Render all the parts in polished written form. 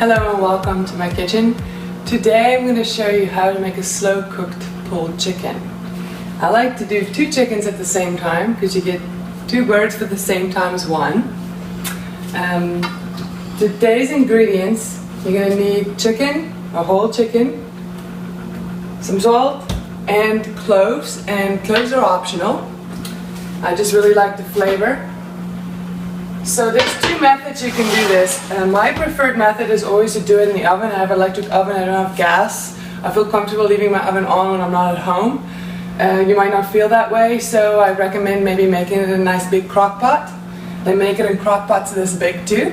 Hello and welcome to my kitchen. Today I'm going to show you how to make a slow cooked pulled chicken. I like to do 2 chickens at the same time because you get 2 birds with the same time as one. Today's ingredients, you're going to need chicken, a whole chicken, some salt and cloves are optional. I just really like the flavor. So there's 2 methods you can do this. My preferred method is always to do it in the oven. I have an electric oven, I don't have gas. I feel comfortable leaving my oven on when I'm not at home. You might not feel that way, so I recommend maybe making it in a nice big crock pot. They make it in crock pots this big too.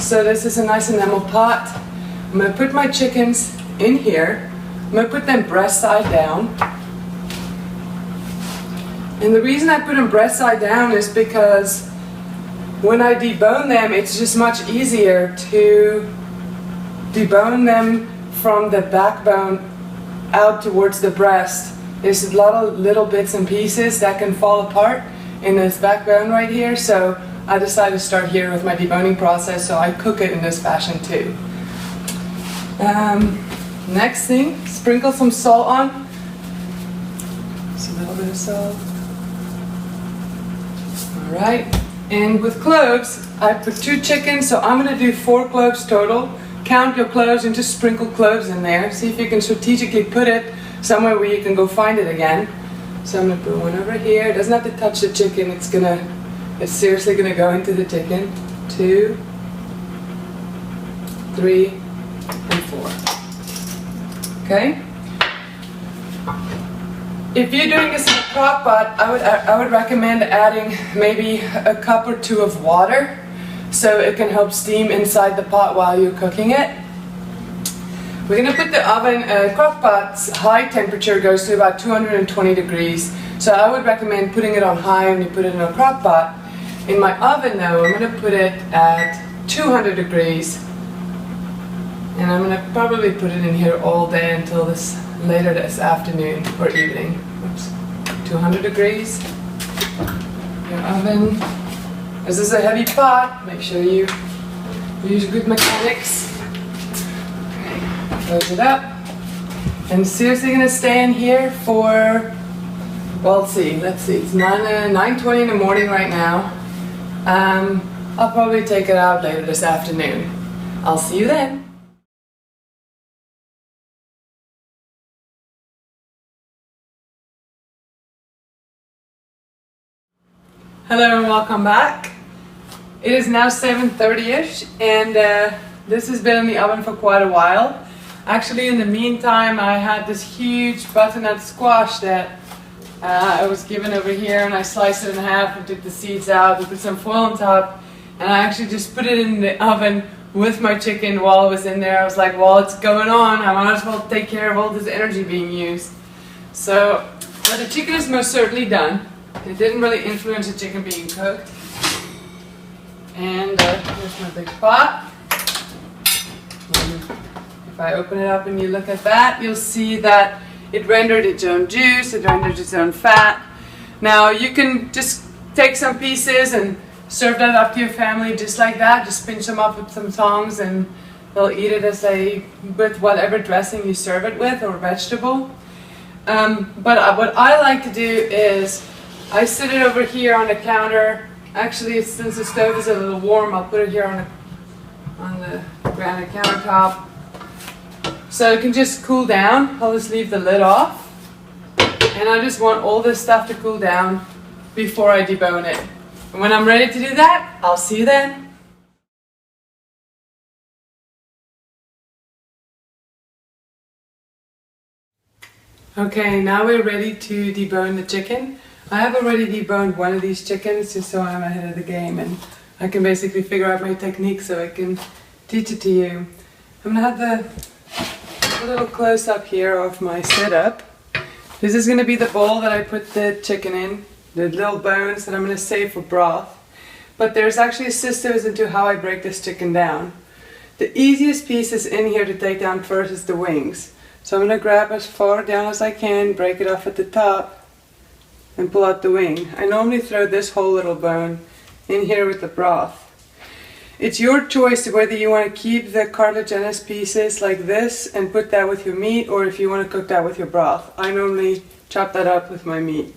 So this is a nice enamel pot. I'm going to put my chickens in here. I'm going to put them breast side down. And the reason I put them breast side down is because when I debone them, it's just much easier to debone them from the backbone out towards the breast. There's a lot of little bits and pieces that can fall apart in this backbone right here, so I decided to start here with my deboning process, so I cook it in this fashion too. Next thing, sprinkle some salt on. Just a little bit of salt. Alright. And with cloves, I put 2 chickens, so I'm going to do 4 cloves total. Count your cloves and just sprinkle cloves in there. See if you can strategically put it somewhere where you can go find it again. So I'm going to put one over here. It doesn't have to touch the chicken. It's seriously going to go into the chicken. 2, 3, and 4. Okay? If you're doing this in a crock pot, I would recommend adding maybe a cup or 2 of water so it can help steam inside the pot while you're cooking it. We're going to put the oven, crock pot's high temperature goes to about 220 degrees, so I would recommend putting it on high when you put it in a crock pot. In my oven though, I'm going to put it at 200 degrees, and I'm going to probably put it in here all day until later this afternoon or evening. Oops. 200 degrees. Your oven. This is a heavy pot. Make sure you use good mechanics. Okay. Close it up. And seriously going to stay in here for, well, let's see. It's 9:20 in the morning right now. I'll probably take it out later this afternoon. I'll see you then. Hello and welcome back. It is now 7:30ish and this has been in the oven for quite a while. Actually, in the meantime, I had this huge butternut squash that I was given over here, and I sliced it in half and took the seeds out and put some foil on top, and I actually just put it in the oven with my chicken while it was in there. I was like, well, it's going on, I might as well take care of all this energy being used. So, but the chicken is most certainly done. It didn't really influence the chicken being cooked. And here's my big pot. And if I open it up and you look at that, you'll see that it rendered its own juice, it rendered its own fat. Now you can just take some pieces and serve that up to your family just like that. Just pinch them up with some tongs and they'll eat it with whatever dressing you serve it with or vegetable. But what I like to do is I sit it over here on the counter. Actually, since the stove is a little warm, I'll put it here on the granite countertop. So it can just cool down. I'll just leave the lid off. And I just want all this stuff to cool down before I debone it. And when I'm ready to do that, I'll see you then. Okay, now we're ready to debone the chicken. I have already deboned one of these chickens just so I'm ahead of the game and I can basically figure out my technique so I can teach it to you. I'm going to have a little close-up here of my setup. This is going to be the bowl that I put the chicken in, the little bones that I'm going to save for broth. But there's actually systems into how I break this chicken down. The easiest pieces in here to take down first is the wings. So I'm going to grab as far down as I can, break it off at the top, and pull out the wing. I normally throw this whole little bone in here with the broth. it's your choice whether you want to keep the cartilaginous pieces like this and put that with your meat, or if you want to cook that with your broth. I normally chop that up with my meat.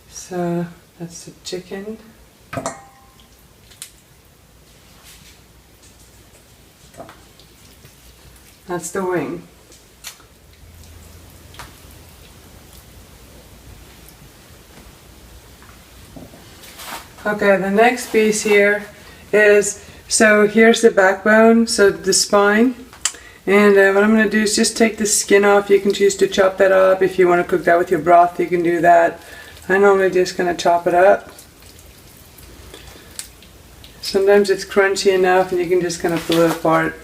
So that's the chicken. That's the wing. Okay, the next piece here is, so here's the backbone, so the spine. And what I'm going to do is just take the skin off. You can choose to chop that up. If you want to cook that with your broth, you can do that. I'm normally just going to chop it up. Sometimes it's crunchy enough and you can just kind of pull it apart.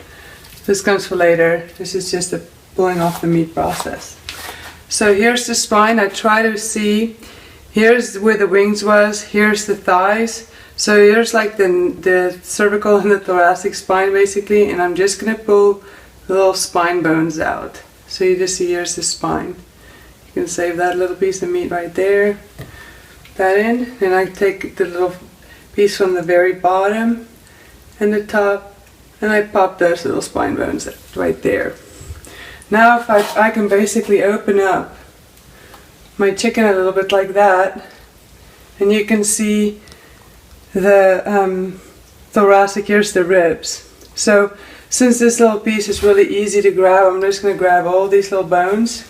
This comes for later. This is just the pulling off the meat process. So here's the spine. I try to see, here's where the wings was, here's the thighs. So here's like the cervical and the thoracic spine basically, and I'm just going to pull the little spine bones out. So you just see here's the spine. You can save that little piece of meat right there. That in, and I take the little piece from the very bottom and the top, and I pop those little spine bones right there. Now if I can basically open up my chicken a little bit like that, and you can see the thoracic, here's the ribs. So since this little piece is really easy to grab, I'm just going to grab all these little bones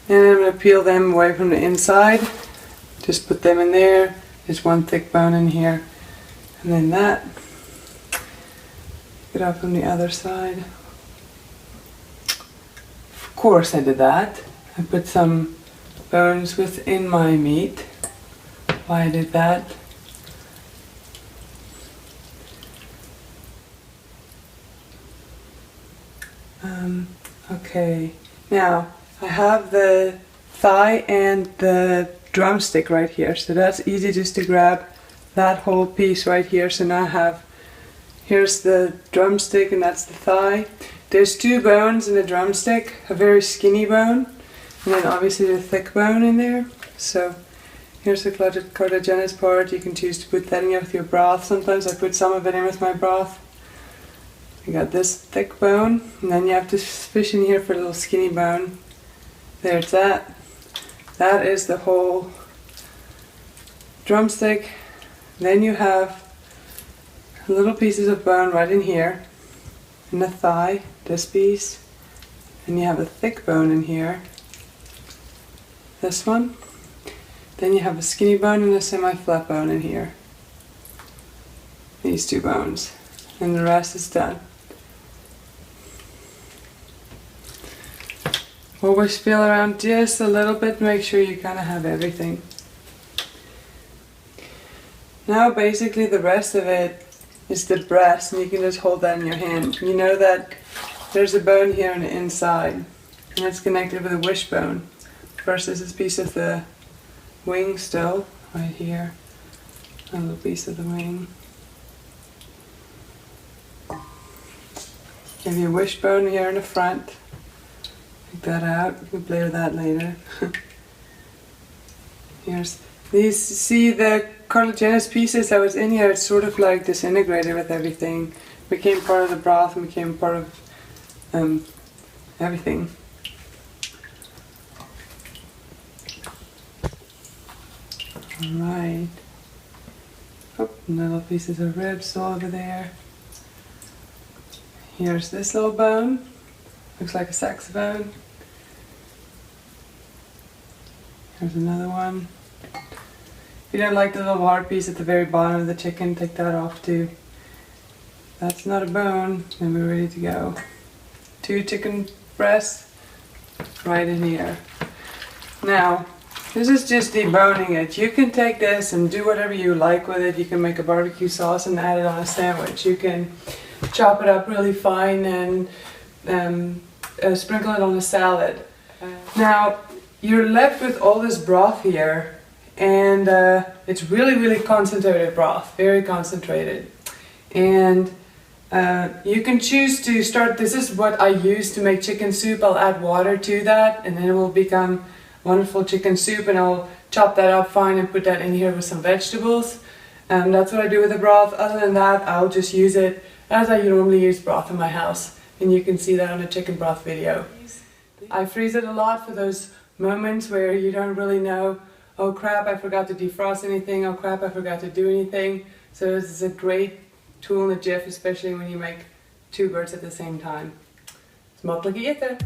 and I'm going to peel them away from the inside. Just put them in there. There's one thick bone in here, and then that. Get up from the other side. Of course I did that. I put some bones within my meat. Why I did that? Okay, now I have the thigh and the drumstick right here, so that's easy just to grab that whole piece right here. So now I have, here's the drumstick and that's the thigh. There's two bones in the drumstick, a very skinny bone and then obviously the thick bone in there. So here's the cartilaginous part. You can choose to put that in with your broth. Sometimes I put some of it in with my broth. You got this thick bone, and then you have this fish in here for a little skinny bone. There's that. That is the whole drumstick. Then you have little pieces of bone right in here, in the thigh, this piece. And you have a thick bone in here, this one. Then you have a skinny bone and a semi-flat bone in here. These two bones. And the rest is done. Always feel around just a little bit, make sure you kind of have everything. Now basically the rest of it is the breast, and you can just hold that in your hand. You know that there's a bone here on the inside, and it's connected with a wishbone. First is this piece of the wing still, right here. A little piece of the wing. Give you a wishbone here in the front. Take that out, you can play with that later. Here's these, see the cartilaginous pieces that was in here, it's sort of like disintegrated with everything. Became part of the broth and became part of everything. Alright. Oh, little pieces of ribs all over there. Here's this little bone. Looks like a saxophone. Here's another one. If you don't like the little hard piece at the very bottom of the chicken, take that off too. That's not a bone, then we're ready to go. 2 chicken breasts right in here. Now, this is just deboning it. You can take this and do whatever you like with it. You can make a barbecue sauce and add it on a sandwich. You can chop it up really fine and sprinkle it on a salad. Now, you're left with all this broth here, and it's really concentrated broth, very concentrated. And you can choose to start, this is what I use to make chicken soup. I'll add water to that, and then it will become wonderful chicken soup, and I'll chop that up fine and put that in here with some vegetables. And that's what I do with the broth. Other than that, I'll just use it as I normally use broth in my house. And you can see that on a chicken broth video. I freeze it a lot for those moments where you don't really know, oh crap, I forgot to defrost anything, oh crap, I forgot to do anything. So this is a great tool in a jiff, especially when you make two birds at the same time. Smakelijk eten!